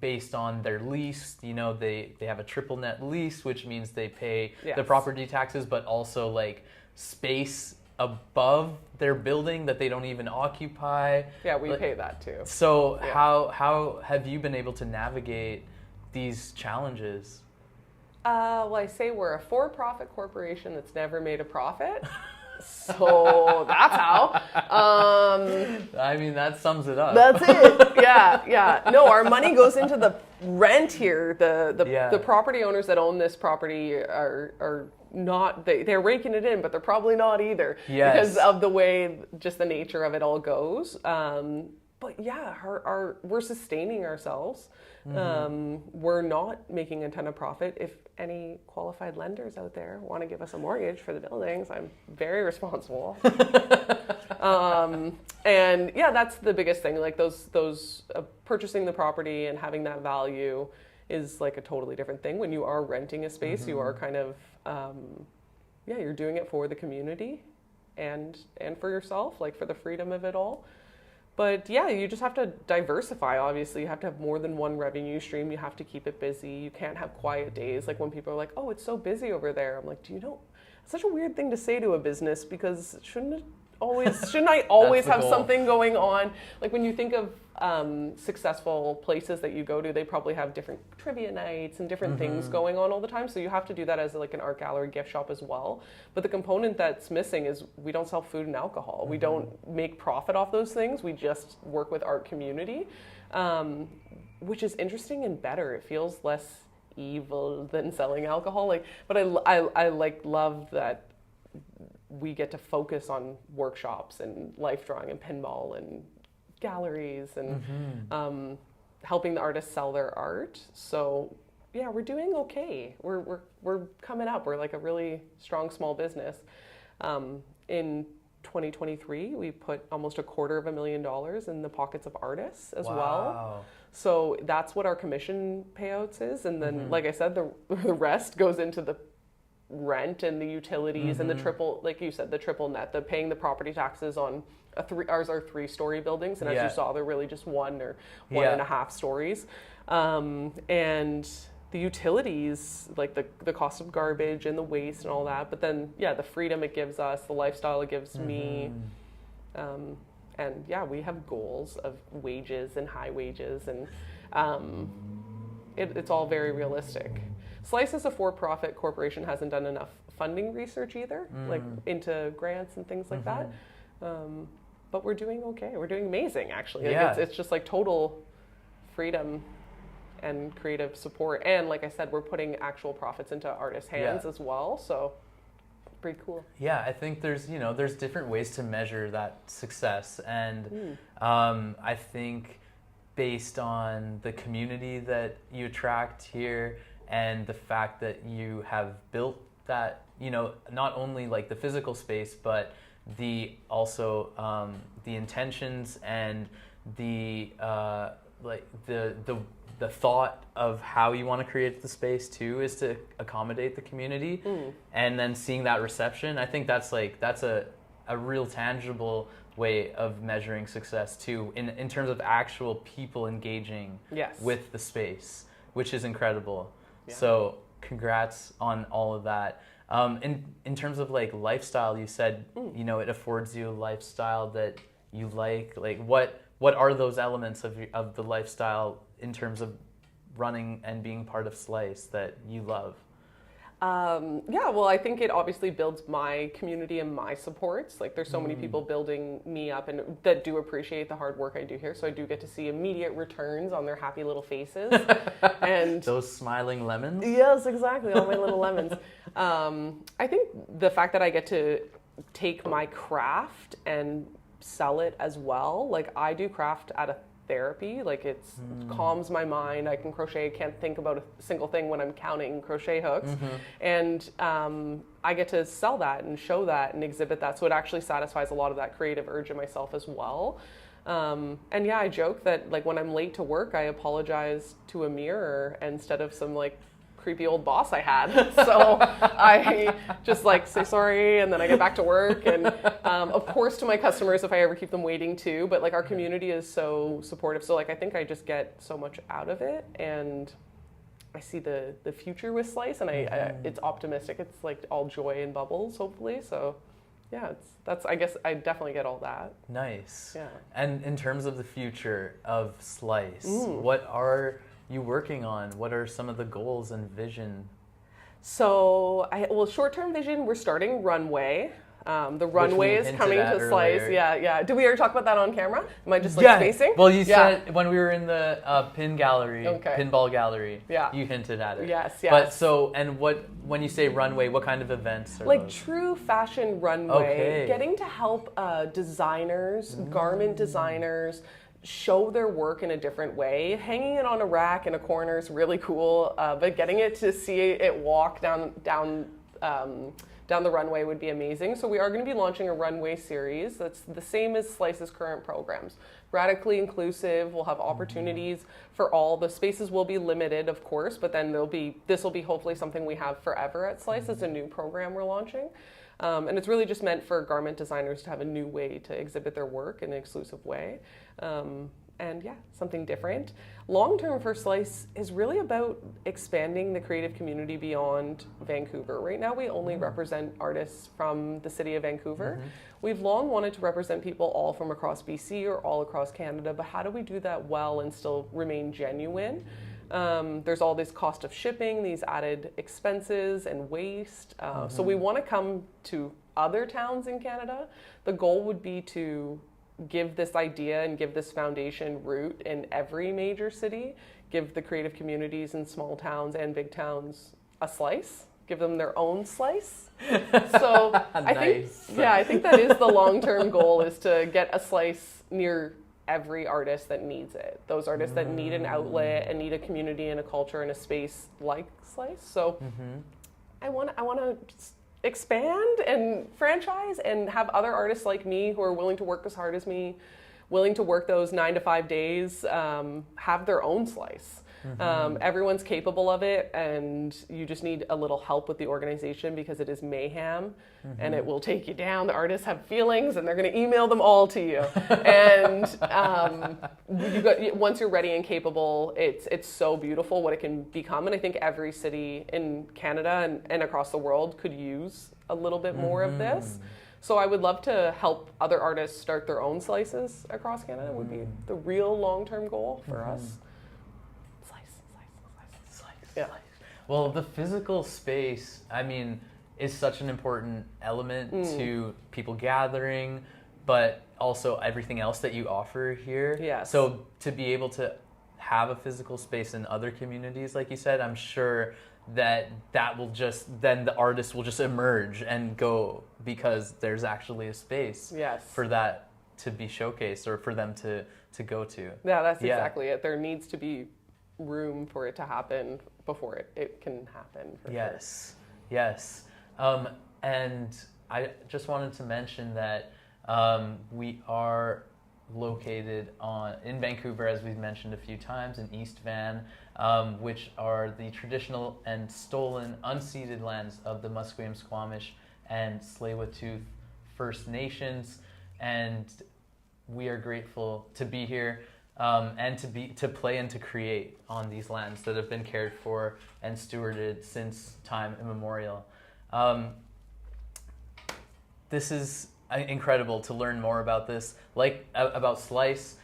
based on their lease, you know, they have a triple net lease, which means they pay the property taxes, but also like space above their building that they don't even occupy. Yeah, we pay that too. So how have you been able to navigate these challenges? Well, I say we're a for-profit corporation that's never made a profit. So that's how. I mean, that sums it up. That's it. Yeah. No, our money goes into the rent here. The property owners that own this property are not, they're raking it in, but they're probably not either. Yes. Because of the way, just the nature of it all goes. But yeah, we're sustaining ourselves. We're not making a ton of profit. If any qualified lenders out there want to give us a mortgage for the buildings, I'm very responsible. And yeah, that's the biggest thing. Like those purchasing the property and having that value is like a totally different thing. When you are renting a space, you are kind of, you're doing it for the community and for yourself, like for the freedom of it all. But yeah, you just have to diversify, obviously. You have to have more than one revenue stream. You have to keep it busy. You can't have quiet days. Like when people are like, oh, it's so busy over there. I'm like, do you know, it's such a weird thing to say to a business, because shouldn't I always have something going on? Like when you think of successful places that you go to, they probably have different trivia nights and different things going on all the time. So you have to do that as like an art gallery gift shop as well. But the component that's missing is we don't sell food and alcohol. We don't make profit off those things. We just work with art community, which is interesting and better. It feels less evil than selling alcohol. But I love that we get to focus on workshops and life drawing and pinball and galleries and helping the artists sell their art. So yeah, we're doing okay. We're coming up. We're like a really strong small business. In 2023, we put almost $250,000 in the pockets of artists as well. So that's what our commission payouts is, and then like I said, the rest goes into the rent and the utilities and the triple, like you said, the triple net, the paying the property taxes on ours are 3-story buildings, and as you saw, they're really just one or one and a half stories, and the utilities, like the cost of garbage and the waste and all that. But then the freedom it gives us, the lifestyle it gives me, And yeah, we have goals of wages and high wages, and it's all very realistic. Slice as a for-profit corporation hasn't done enough funding research either, like into grants and things like that. But we're doing okay. We're doing amazing, actually. Like it's just like total freedom and creative support. And like I said, we're putting actual profits into artists' hands as well. So pretty cool. Yeah, I think there's different ways to measure that success. And I think based on the community that you attract here and the fact that you have built that, not only like the physical space, but the intentions and the thought of how you want to create the space too is to accommodate the community, and then seeing that reception. I think that's a real tangible way of measuring success too, in terms of actual people engaging with the space, which is incredible. Yeah. So congrats on all of that. In terms of like lifestyle, you said it affords you a lifestyle that you like. Like what are those elements of the lifestyle in terms of running and being part of Slice that you love? Well, I think it obviously builds my community and my supports. Like there's so many people building me up and that do appreciate the hard work I do here. So I do get to see immediate returns on their happy little faces. And those smiling lemons? Yes, exactly. All my little lemons. I think the fact that I get to take my craft and sell it as well. Like I do craft at a therapy, like it's calms my mind. I can crochet. I can't think about a single thing when I'm counting crochet hooks. And I get to sell that and show that and exhibit that. So it actually satisfies a lot of that creative urge in myself as well. And yeah, I joke that like when I'm late to work, I apologize to a mirror instead of some like creepy old boss I had. So I just like say sorry and then I get back to work. And of course to my customers if I ever keep them waiting too, but like our community is so supportive. So like I think I just get so much out of it, and I see the future with Slice, and I it's optimistic. It's like all joy and bubbles, hopefully. So yeah, I guess I definitely get all that. Nice. Yeah. And in terms of the future of Slice, what are you working on? What are some of the goals and vision? So, short-term vision, we're starting Runway. The Runway is coming to Slice. Earlier. Yeah. Did we already talk about that on camera? Am I just spacing? Well, you said when we were in the pinball gallery, you hinted at it. Yes. But when you say runway, what kind of events are like those? True fashion runway, getting to help designers, garment designers, show their work in a different way. Hanging it on a rack in a corner is really cool, but getting it to see it walk down the runway would be amazing. So we are going to be launching a runway series that's the same as Slice's current programs. Radically inclusive. We'll have opportunities for all. The spaces will be limited, of course, but then this will be hopefully something we have forever at Slice. It's a new program we're launching. And it's really just meant for garment designers to have a new way to exhibit their work in an exclusive way. And yeah, something different. Long-term for Slice is really about expanding the creative community beyond Vancouver. Right now we only represent artists from the city of Vancouver. We've long wanted to represent people all from across BC or all across Canada, but how do we do that well and still remain genuine? There's all this cost of shipping, these added expenses and waste. So we want to come to other towns in Canada. The goal would be to give this idea and give this foundation root in every major city, give the creative communities in small towns and big towns a slice, give them their own slice. So Nice. I think that is the long-term goal, is to get a slice near every artist that needs it. Those artists that need an outlet and need a community and a culture and a space like Slice. So I want to expand and franchise and have other artists like me who are willing to work as hard as me, willing to work those 9 to 5 days, have their own Slice. Everyone's capable of it, and you just need a little help with the organization because it is mayhem and it will take you down. The artists have feelings and they're going to email them all to you. And once you're ready and capable, it's so beautiful what it can become. And I think every city in Canada and across the world could use a little bit more of this. So I would love to help other artists start their own slices across Canada. Would be the real long-term goal for us. Slice. Yeah. Well, the physical space, I mean, is such an important element to people gathering, but also everything else that you offer here. Yes. So to be able to have a physical space in other communities, like you said, I'm sure that will just, then the artist will just emerge and go, because there's actually a space for that to be showcased or for them to go to. Yeah, that's exactly it. There needs to be room for it to happen before it can happen. Yes. And I just wanted to mention that we are located in Vancouver, as we've mentioned a few times, in East Van, which are the traditional and stolen unceded lands of the Musqueam, Squamish, and Tsleil-Waututh First Nations. And we are grateful to be here and to play and to create on these lands that have been cared for and stewarded since time immemorial. This is incredible to learn more about this, about Slice.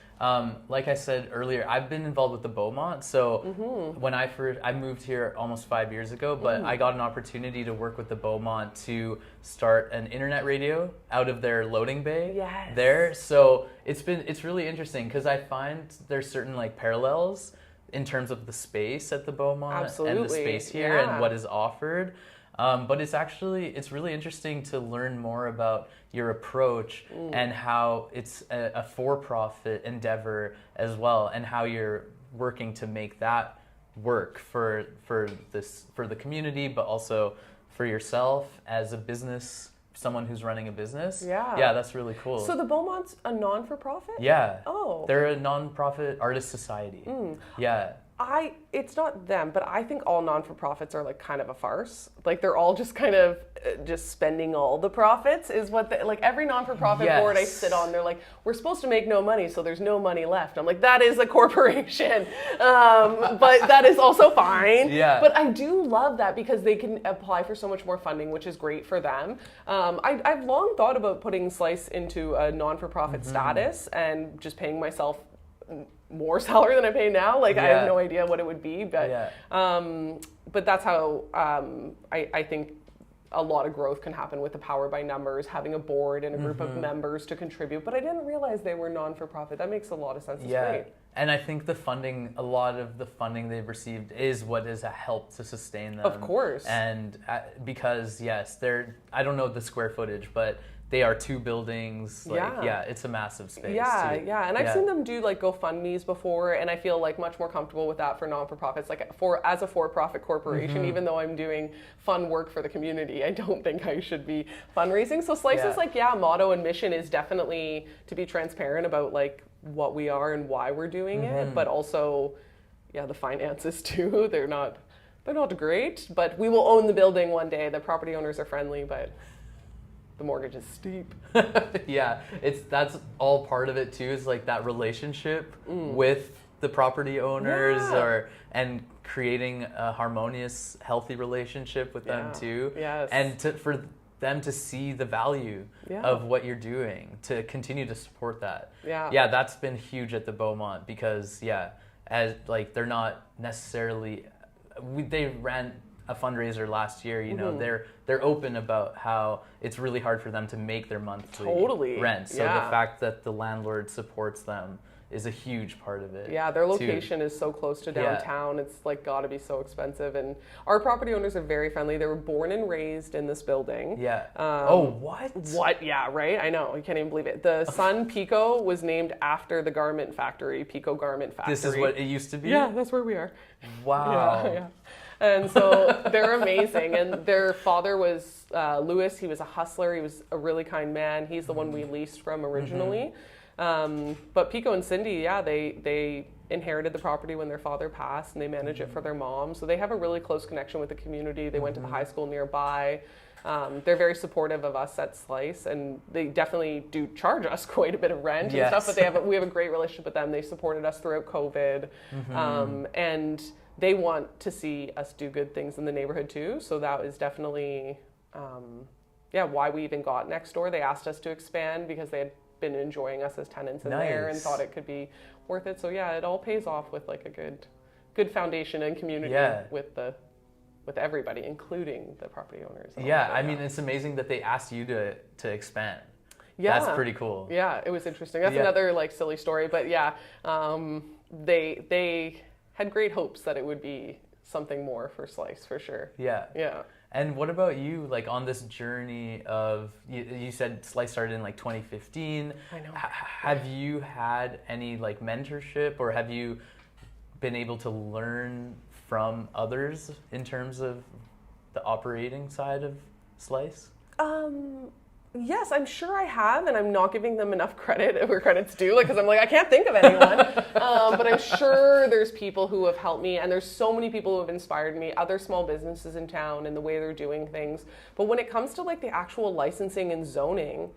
Like I said earlier, I've been involved with the Beaumont. So when I moved here almost 5 years ago, but I got an opportunity to work with the Beaumont to start an internet radio out of their loading bay there. So it's really interesting because I find there's certain parallels in terms of the space at the Beaumont and the space here and what is offered. But it's really interesting to learn more about your approach and how it's a for-profit endeavor as well, and how you're working to make that work for the community, but also for yourself as a business, someone who's running a business. Yeah, that's really cool. So the Beaumont's a non-for-profit? Yeah. Oh. They're a non-profit artist society. Yeah. It's not them, but I think all non-for-profits are kind of a farce. They're all just kind of just spending all the profits is what every non-for-profit board I sit on, they're like, we're supposed to make no money, so there's no money left. I'm like, that is a corporation. But that is also fine. Yeah. But I do love that because they can apply for so much more funding, which is great for them. I've long thought about putting Slice into a non-for-profit status and just paying myself more salary than I pay now. I have no idea what it would be, but that's how I think a lot of growth can happen with the power by numbers, having a board and a group of members to contribute. But I didn't realize they were non-for-profit. That makes a lot of sense. It's great. And I think a lot of the funding they've received is what has helped to sustain them. Of course. And because, I don't know the square footage, but they are 2 buildings. It's a massive space. And I've seen them do GoFundMe's before, and I feel much more comfortable with that for non-for-profits. As a for-profit corporation, even though I'm doing fun work for the community, I don't think I should be fundraising. So Slice's motto and mission is definitely to be transparent about what we are and why we're doing it, but also the finances too. They're not great, but we will own the building one day. The property owners are friendly, but the mortgage is steep. That's all part of it too, is that relationship with the property owners and creating a harmonious, healthy relationship with them too. Yes. And for them to see the value of what you're doing, to continue to support that. Yeah, that's been huge at the Beaumont because as they're not necessarily, they ran a fundraiser last year, they're open about how it's really hard for them to make their monthly rent. So the fact that the landlord supports them is a huge part of it. Yeah, their location is so close to downtown. It's gotta be so expensive. And our property owners are very friendly. They were born and raised in this building. Yeah. What? What? Yeah, right? I know. You can't even believe it. The son, Pico, was named after the garment factory, Pico Garment Factory. This is what it used to be? Yeah, that's where we are. Wow. Yeah. And so they're amazing. And their father was Louis. He was a hustler. He was a really kind man. He's the one we leased from originally. But Pico and Cindy, they inherited the property when their father passed, and they manage it for their mom. So they have a really close connection with the community. They went to the high school nearby. They're very supportive of us at Slice, and they definitely do charge us quite a bit of rent and stuff. But we have a great relationship with them. They supported us throughout COVID, and they want to see us do good things in the neighborhood too. So that is definitely, why we even got next door. They asked us to expand because they had been enjoying us as tenants in there and thought it could be worth it. So yeah, it all pays off with like a good foundation and community with everybody, including the property owners. Yeah, I mean, it's amazing that they asked you to expand. Yeah. That's pretty cool. Yeah, it was interesting. That's another like silly story, but they had great hopes that it would be something more for Slice for sure. Yeah. Yeah. And what about you, like on this journey of, you said Slice started in like 2015. I know. Have you had any like mentorship, or have you been able to learn from others in terms of the operating side of Slice? Yes, I'm sure I have, and I'm not giving them enough credit where credit's due, because I'm like, I can't think of anyone. But I'm sure there's people who have helped me, and there's so many people who have inspired me, other small businesses in town and the way they're doing things. But when it comes to like the actual licensing and zoning,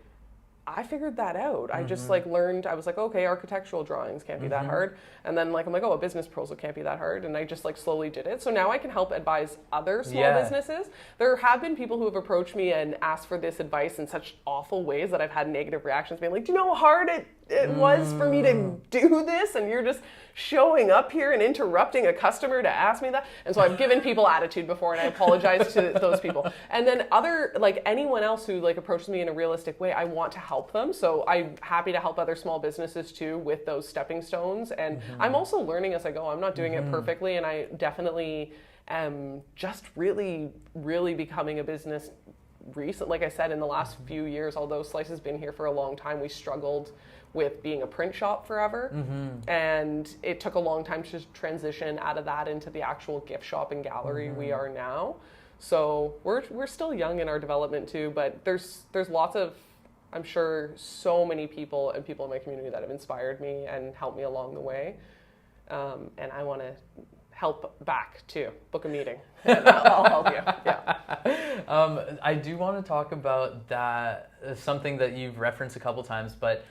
I figured that out. I just like learned, I was like, okay, architectural drawings can't be that hard. And then like, I'm like, oh, a business proposal can't be that hard. And I just like slowly did it. So now I can help advise other small businesses. There have been people who have approached me and asked for this advice in such awful ways that I've had negative reactions, being like, do you know how hard it was for me to do this? And you're just showing up here and interrupting a customer to ask me that. And so I've given people attitude before, and I apologize to those people. And then other, like anyone else who like approaches me in a realistic way, I want to help them. So I'm happy to help other small businesses too with those stepping stones. And I'm also learning as I go. I'm not doing it perfectly, and I definitely am just really, really becoming a business recent. Like I said, in the last few years, although Slice has been here for a long time, we struggled with being a print shop forever. And it took a long time to transition out of that into the actual gift shop and gallery we are now. So we're still young in our development too, but there's lots of, I'm sure, so many people and people in my community that have inspired me and helped me along the way. And I want to help back too. Book a meeting. And I'll help you. Yeah. I do want to talk about that, something that you've referenced a couple times, but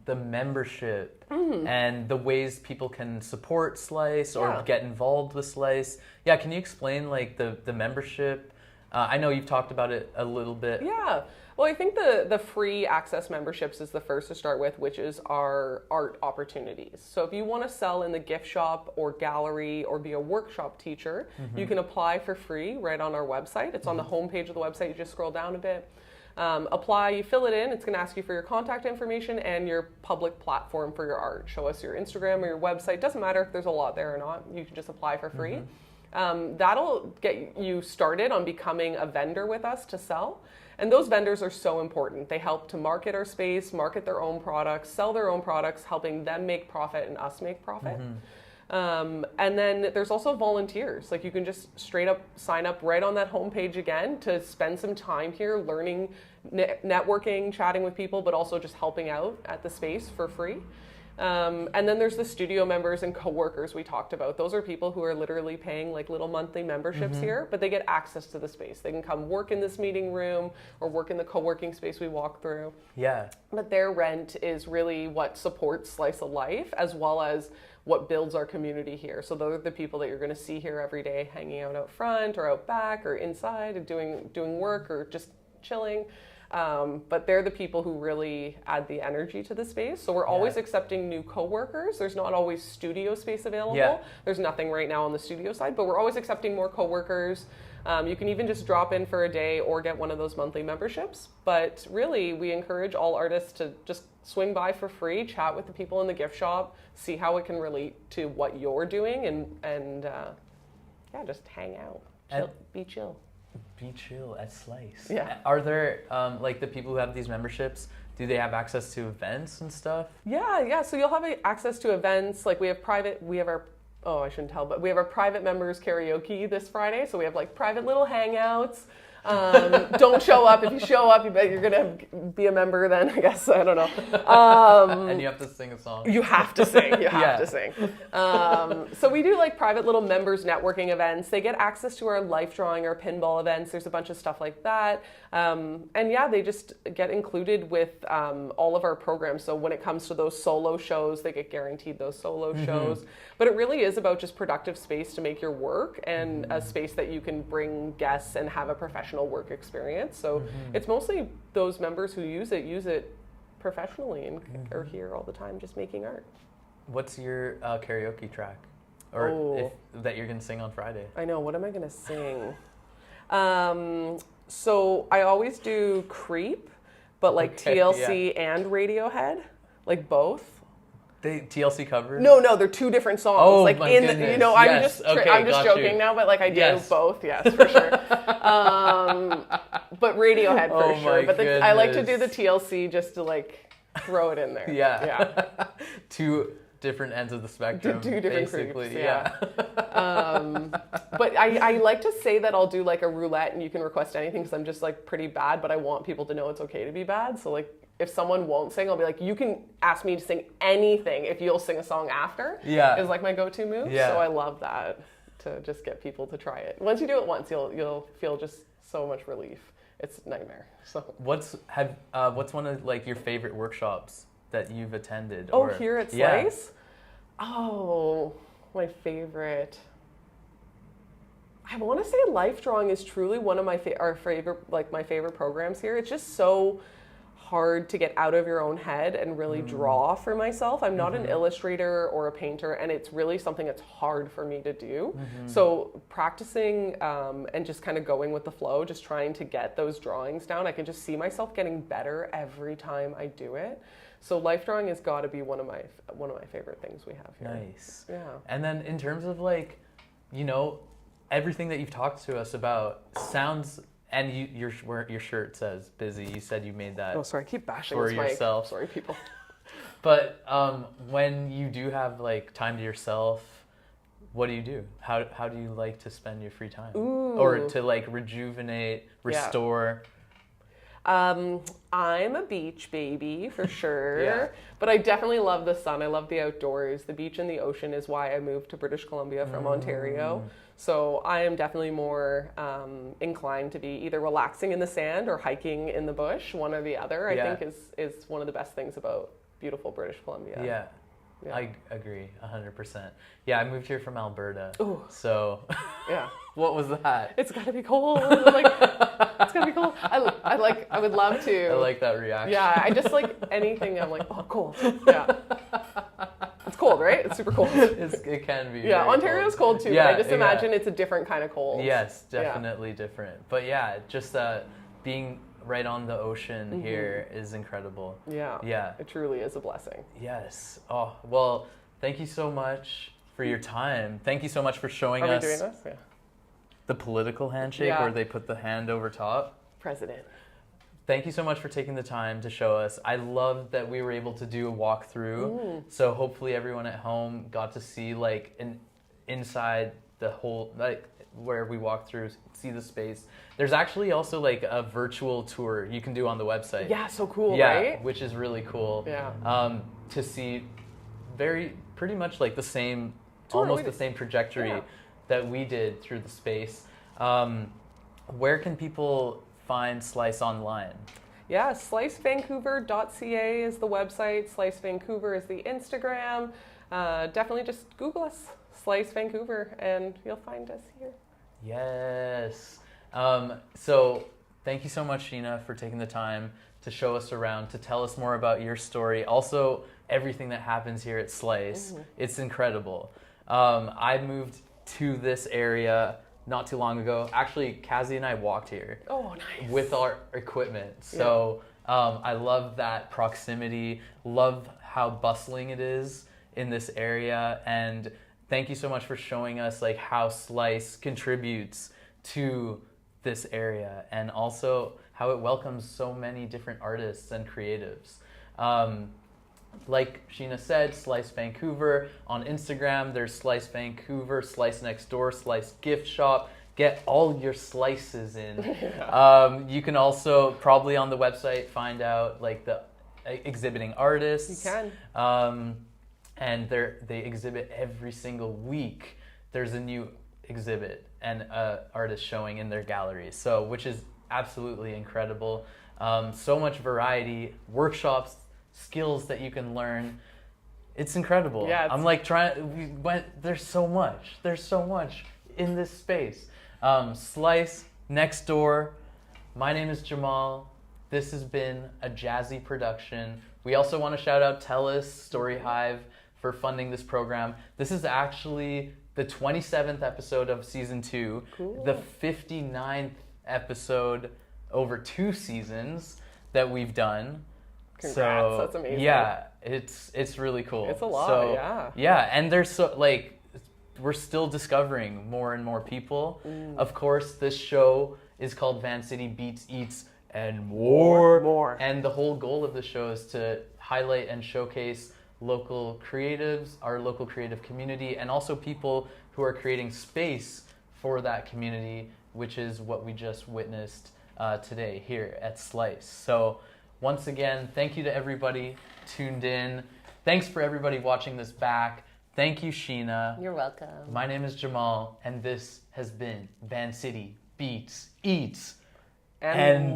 the membership and the ways people can support Slice or get involved with Slice. Yeah, can you explain like the membership? I know you've talked about it a little bit. Yeah. Well, I think the free access memberships is the first to start with, which is our art opportunities. So if you want to sell in the gift shop or gallery or be a workshop teacher, you can apply for free right on our website. It's on the homepage of the website. You just scroll down a bit. Apply, you fill it in. It's going to ask you for your contact information and your public platform for your art. Show us your Instagram or your website. Doesn't matter if there's a lot there or not. You can just apply for free. That'll get you started on becoming a vendor with us to sell. And those vendors are so important. They help to market our space, market their own products, sell their own products, helping them make profit and us make profit. And then there's also volunteers. Like you can just straight up sign up right on that homepage again to spend some time here learning, networking, chatting with people, but also just helping out at the space for free. And then there's the studio members and coworkers we talked about. Those are people who are literally paying like little monthly memberships here, but they get access to the space. They can come work in this meeting room or work in the co-working space we walk through. Yeah. But their rent is really what supports Slice of Life, as well as what builds our community here. So those are the people that you're going to see here every day, hanging out front or out back or inside and doing work or just chilling. But they're the people who really add the energy to the space. So we're always accepting new coworkers. There's not always studio space available. Yeah. There's nothing right now on the studio side, but we're always accepting more coworkers. You can even just drop in for a day or get one of those monthly memberships. But really, we encourage all artists to just swing by for free, chat with the people in the gift shop, see how it can relate to what you're doing, and just hang out, be chill. Be chill at Slice. Yeah. Are there, like the people who have these memberships, do they have access to events and stuff? Yeah. So you'll have access to events. Like we have I shouldn't tell, but we have our private members karaoke this Friday. So we have like private little hangouts. Don't show up. If you show up, you bet you're going to be a member then, I guess. I don't know. And you have to sing a song. You have to sing. You have to sing. So we do like private little members networking events. They get access to our life drawing or pinball events. There's a bunch of stuff like that. They just get included with all of our programs. So when it comes to those solo shows, they get guaranteed those solo shows. But it really is about just productive space to make your work and a space that you can bring guests and have a professional professional work experience. So it's mostly those members who use it professionally and are here all the time just making art. What's your karaoke track? Or that you're going to sing on Friday? I know. What am I going to sing? So I always do Creep, but like TLC and Radiohead, like both. They TLC covered? No, they're two different songs. Oh, like my in goodness. the, you know, Yes. I'm just joking now, but like I do both, yes, for sure. But Radiohead for sure. But I like to do the TLC just to like throw it in there. Yeah. Two different ends of the spectrum. Two different basically. creeps, yeah. But I like to say that I'll do like a roulette and you can request anything because I'm just like pretty bad, but I want people to know it's okay to be bad. So like if someone won't sing, I'll be like, you can ask me to sing anything if you'll sing a song after. Yeah. Is like my go-to move. Yeah. So I love that, to just get people to try it. Once you do it once, you'll feel just so much relief. It's a nightmare. So what's one of like your favorite workshops that you've attended? Here at Slice? Oh, my favorite. I want to say Life Drawing is truly one of my favorite programs here. It's just so hard to get out of your own head and really draw for myself. I'm not an illustrator or a painter, and it's really something that's hard for me to do. So practicing and just kind of going with the flow, just trying to get those drawings down, I can just see myself getting better every time I do it. So Life Drawing has got to be one of my favorite things we have here. Nice. Yeah. And then in terms of like, you know, everything that you've talked to us about sounds, and your shirt says busy. You said you made that. Oh, sorry, I keep bashing for this mic. yourself. Sorry, people. But when you do have like time to yourself, what do you do? How do you like to spend your free time? Ooh. Or to like rejuvenate, restore? I'm a beach baby for sure, but I definitely love the sun. I love the outdoors. The beach and the ocean is why I moved to British Columbia from Ontario. So I am definitely more inclined to be either relaxing in the sand or hiking in the bush. One or the other, I think, is one of the best things about beautiful British Columbia. Yeah. I agree 100%. Yeah, I moved here from Alberta. Ooh. So yeah. What was that? It's gotta be cold. Like, it's gonna be cold. I would love to. I like that reaction. Yeah, I just like anything. I'm like, oh, cold. Yeah. It's cold, right? It's super cold. It can be. Yeah, Ontario's cold too, Yeah, but I just imagine it's a different kind of cold. Yes, definitely different. But yeah, just being right on the ocean here is incredible. Yeah. Yeah. It truly is a blessing. Yes. Oh, well, thank you so much for your time. Thank you so much for showing us. Are we doing this? Yeah. The political handshake where they put the hand over top. President. Thank you so much for taking the time to show us. I love that we were able to do a walkthrough. So hopefully everyone at home got to see like inside the whole, like where we walk through, see the space. There's actually also like a virtual tour you can do on the website. Yeah, so cool, right? Which is really cool. Yeah. To see pretty much like the same, almost the same trajectory that we did through the space. Where can people find Slice online? Yeah, slicevancouver.ca is the website. Slice Vancouver is the Instagram. Definitely just Google us, Slice Vancouver, and you'll find us here. Yes. So thank you so much, Sheena, for taking the time to show us around, to tell us more about your story. Also, everything that happens here at Slice. It's incredible. I moved to this area not too long ago. Actually, Kazi and I walked here. Oh, nice. With our equipment. So I love that proximity, love how bustling it is in this area, and thank you so much for showing us like how Slice contributes to this area and also how it welcomes so many different artists and creatives. Like Sheena said, Slice Vancouver on Instagram. There's Slice Vancouver, Slice Next Door, Slice Gift Shop. Get all your slices in. You can also probably on the website find out like the exhibiting artists. You can. And they exhibit every single week. There's a new exhibit and artist showing in their galleries. So which is absolutely incredible. So much variety, workshops, skills that you can learn. It's incredible. Yeah, I'm like there's so much in this space. Slice Next Door My name is Jamal. This has been a jazzy production. We also want to shout out TELUS STORYHIVE for funding this program. This is actually the 27th episode of season 2, Cool. the 59th episode over 2 seasons that we've done. Congrats, that's amazing. Yeah, it's really cool. It's a lot, so, yeah. Yeah, and there's we're still discovering more and more people. Of course, this show is called Vancity Beats, Eats, and More. And the whole goal of the show is to highlight and showcase local creatives, our local creative community, and also people who are creating space for that community, which is what we just witnessed today here at Slice. So once again, thank you to everybody tuned in. Thanks for everybody watching this back. Thank you, Sheena. You're welcome. My name is Jamal, and this has been Vancity Beats, Eats, and